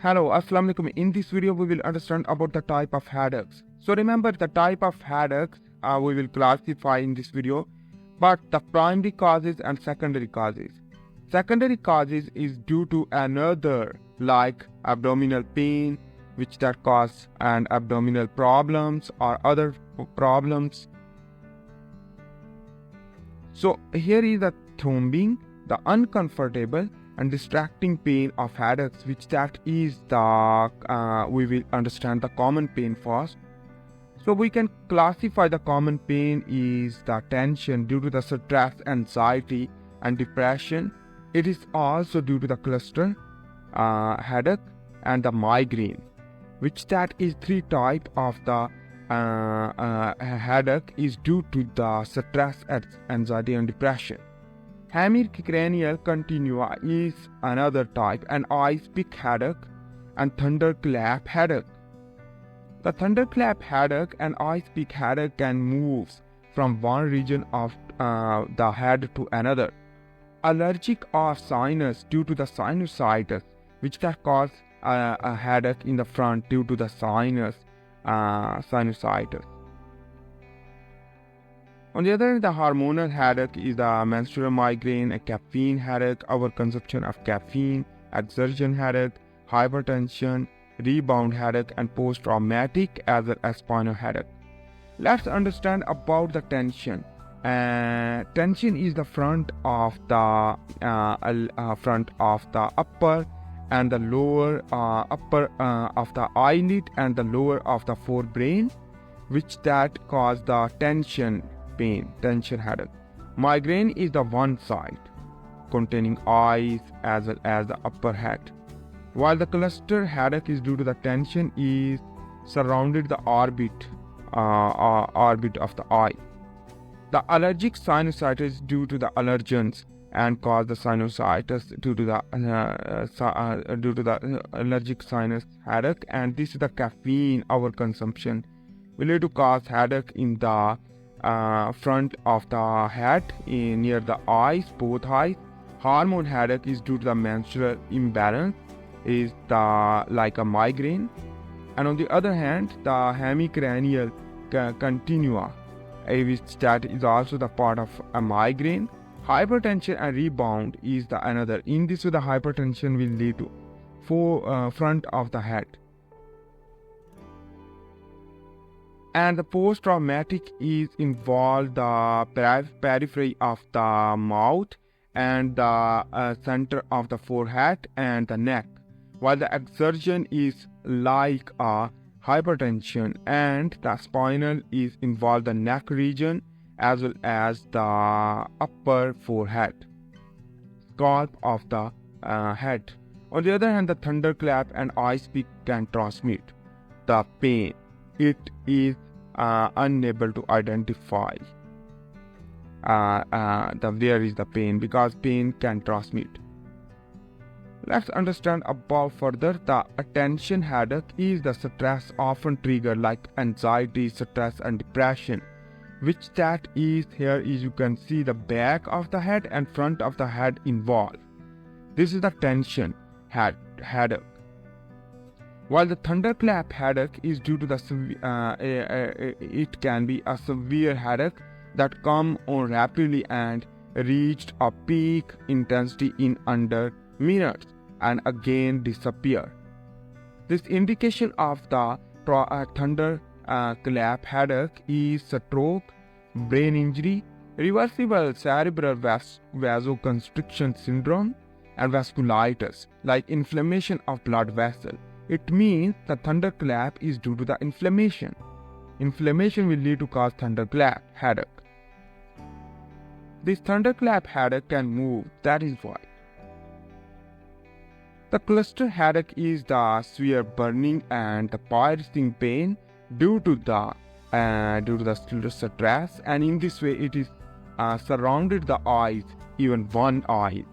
Hello, Assalamu alaikum. In this video, we will understand about the type of headaches. So remember the type of headaches we will classify in this video, but the primary causes and secondary causes. Secondary causes is due to another like abdominal pain, which that cause and abdominal problems or other problems. So here is the throbbing, the uncomfortable and distracting pain of headaches, which that is the we will understand the common pain first. So we can classify the common pain is the tension due to the stress, anxiety and depression. It is also due to the cluster headache and the migraine, which that is three type of the headache is due to the stress, anxiety and depression. Hemicranial continua is another type, and ice-pick headache and thunderclap headache. The thunderclap headache and ice-pick headache can move from one region of the head to another. Allergic or sinus due to the sinusitis, which can cause a headache in the front due to the sinusitis. On the other hand, the hormonal headache is the menstrual migraine, a caffeine headache, overconsumption of caffeine, exertion headache, hypertension, rebound headache, and post-traumatic as well as spinal headache. Let's understand about the tension. Tension is the front of the upper and the lower upper of the eyelid and the lower of the forebrain, which that cause the tension headache. Migraine is the one side containing eyes as well as the upper head, while the cluster headache is due to the tension is surrounded the orbit of the eye. The allergic sinusitis due to the allergens and cause the sinusitis due to the allergic sinus headache, and this is the caffeine overconsumption will lead to cause headache in the front of the head near the eyes, both eyes. Hormone headache is due to the menstrual imbalance, is the like a migraine. And on the other hand, the hemicranial continua, which that is also the part of a migraine. Hypertension and rebound is the another. In this way, the hypertension will lead to front of the head. And the post-traumatic is involved the periphery of the mouth and the center of the forehead and the neck, while the exertion is like a hypertension, and the spinal is involved the neck region as well as the upper forehead, scalp of the head. On the other hand, the thunderclap and ice-pick can transmit the pain. It is unable to identify where is the pain, because pain can transmit. Let's understand about further. The attention headache is the stress often triggered like anxiety, stress and depression, which that is here is you can see the back of the head and front of the head involved. This is the tension headache. While the thunderclap headache is due to the it can be a severe headache that come on rapidly and reached a peak intensity in under minutes and again disappear. This indication of the thunderclap headache is stroke, brain injury, reversible cerebral vasoconstriction syndrome, and vasculitis, like inflammation of blood vessel. It means the thunderclap is due to the inflammation. Inflammation will lead to cause thunderclap headache. This thunderclap headache can move, that is why. The cluster headache is the severe burning and the piercing pain due to the stress, and in this way it is surrounded the eyes, even one eye.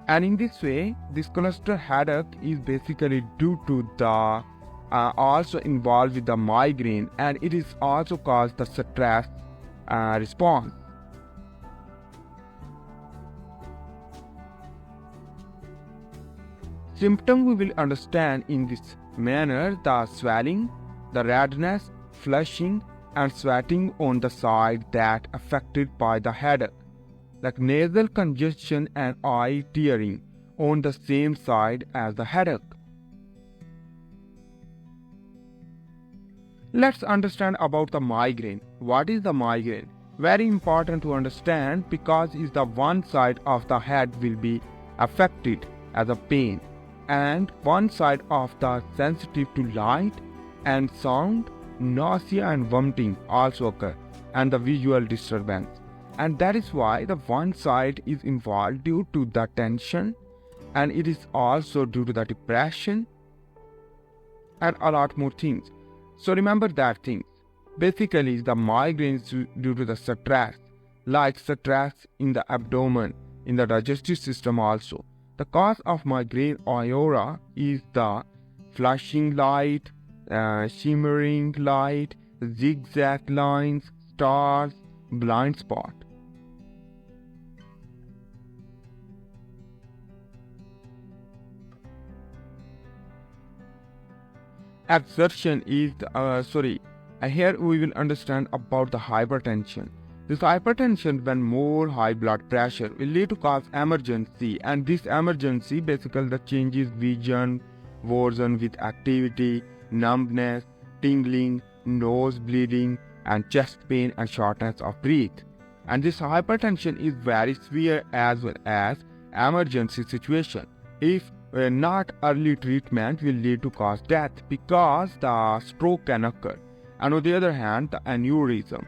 And in this way, this cluster headache is basically due to the also involved with the migraine, and it is also caused the stress response. symptom we will understand in this manner: the swelling, the redness, flushing, and sweating on the side that affected by the headache, like nasal congestion and eye tearing on the same side as the headache. Let's understand about the migraine. What is the migraine? Very important to understand because is the one side of the head will be affected as a pain, and one side of the sensitive to light and sound, nausea and vomiting also occur, and the visual disturbance. And that is why the one side is involved due to the tension, and it is also due to the depression and a lot more things. So remember that things. Basically, the migraine is due to the stress, like stress in the abdomen, in the digestive system also. The cause of migraine aura is the flashing light, shimmering light, zigzag lines, stars, blind spot. Exertion is here we will understand about the hypertension. This hypertension, when more high blood pressure, will lead to cause emergency, and this emergency basically the changes vision, worsen with activity, numbness, tingling, nose bleeding, and chest pain and shortness of breath. And this hypertension is very severe as well as emergency situation. If not early treatment will lead to cause death because the stroke can occur, and on the other hand the aneurysm.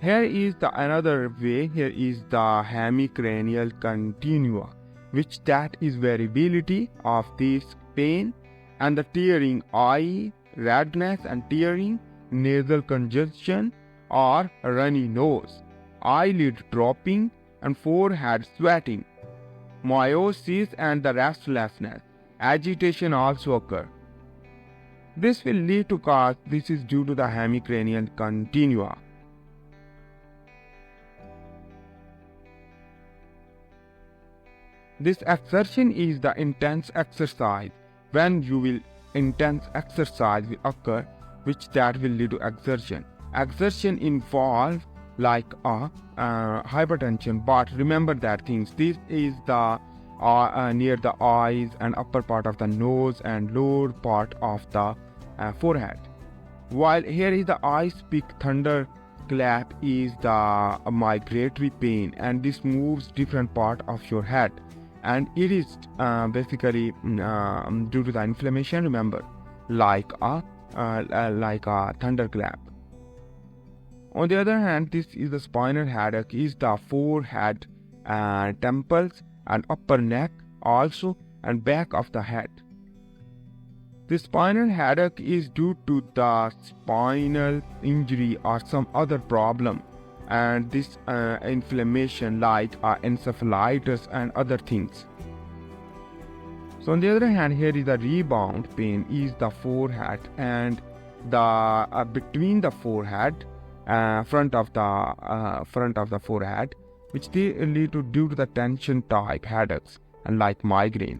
Here is the another way. Here is the hemicranial continua, which that is variability of this pain, and the tearing eye, redness and tearing, nasal congestion or runny nose, eyelid dropping and forehead sweating, meiosis and the restlessness, agitation also occur. This will lead to cause, this is due to the hemicranial continua. This exertion is the intense exercise. When you will intense exercise will occur, which that will lead to exertion. Exertion involves like hypertension, but remember that things. This is the near the eyes and upper part of the nose and lower part of the forehead. While here is the ice peak thunderclap is the migratory pain, and this moves different part of your head, and it is basically due to the inflammation. Remember, like a thunderclap. On the other hand, this is the spinal headache, is the forehead, temples and upper neck also, and back of the head. The spinal headache is due to the spinal injury or some other problem, and this inflammation like encephalitis and other things. So on the other hand, here is the rebound pain is the forehead and the between the forehead, front of the forehead, which they lead to due to the tension type headaches and like migraine.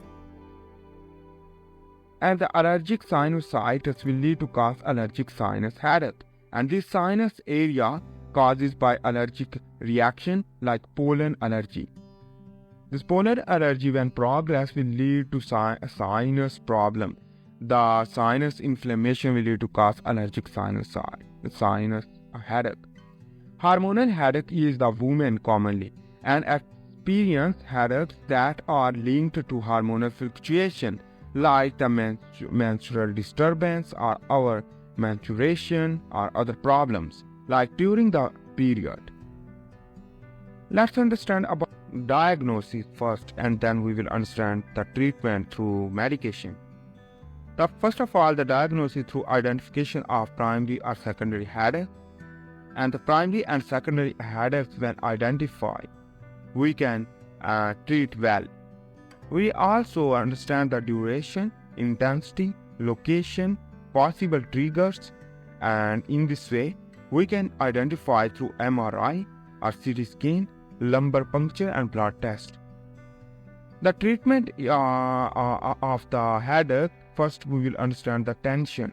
And the allergic sinusitis will lead to cause allergic sinus headache, and this sinus area causes by allergic reaction like pollen allergy. This pollen allergy when progress will lead to sinus problem. The sinus inflammation will lead to cause allergic sinus headache. Hormonal headache is the women commonly and experience headaches that are linked to hormonal fluctuation like the menstrual disturbance or our menstruation or other problems like during the period. Let's understand about diagnosis first, and then we will understand the treatment through medication. First of all, the diagnosis through identification of primary or secondary headache. And the primary and secondary headaches, when identified, we can treat well. We also understand the duration, intensity, location, possible triggers, and in this way, we can identify through MRI or CT scan, lumbar puncture and blood test. The treatment of the headache, first we will understand the tension.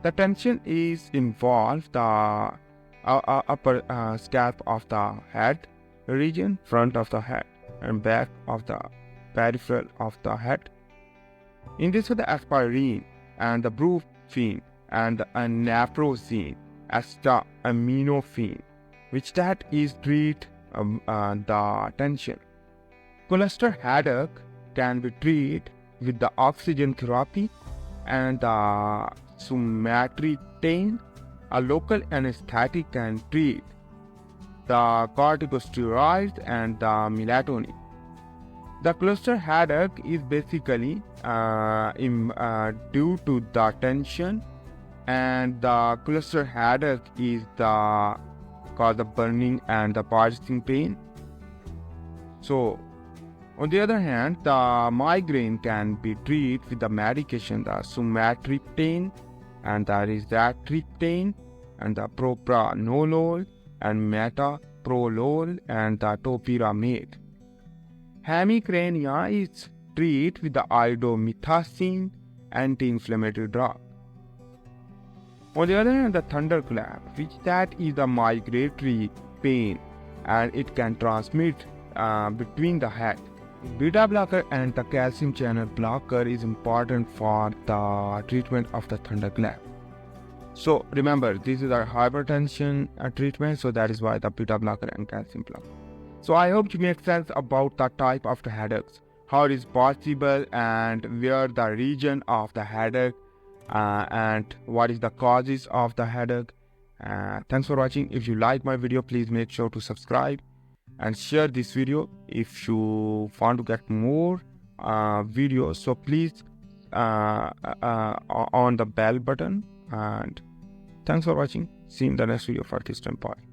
The tension is involved the upper scalp of the head region, front of the head, and back of the peripheral of the head. In this way, the aspirin and the brufen and the naproxen acetaminophen, which that is treat the tension. Cluster headache can be treated with the oxygen therapy and the sumatriptan. A local anesthetic can treat the corticosteroids and the melatonin. The cluster headache is basically due to the tension, and the cluster headache is the cause of burning and the piercing pain. So, on the other hand, the migraine can be treated with the medication, the sumatriptan and the rizatriptan and the propranolol and metoprolol and the topiramate. Hemicrania is treated with the indomethacin anti-inflammatory drug. On the other hand, the thunderclap, which that is the migratory pain, and it can transmit between the head. Beta blocker and the calcium channel blocker is important for the treatment of the thunderclap. So remember, this is our hypertension treatment, so that is why the beta blocker and calcium blocker. So I hope you make sense about the type of the headaches, how it is possible, and where the region of the headache and what is the causes of the headache. Thanks for watching. If you like my video, please make sure to subscribe and share this video. If you want to get more videos, so please on the bell button. And thanks for watching. See you in the next video for this time. Bye.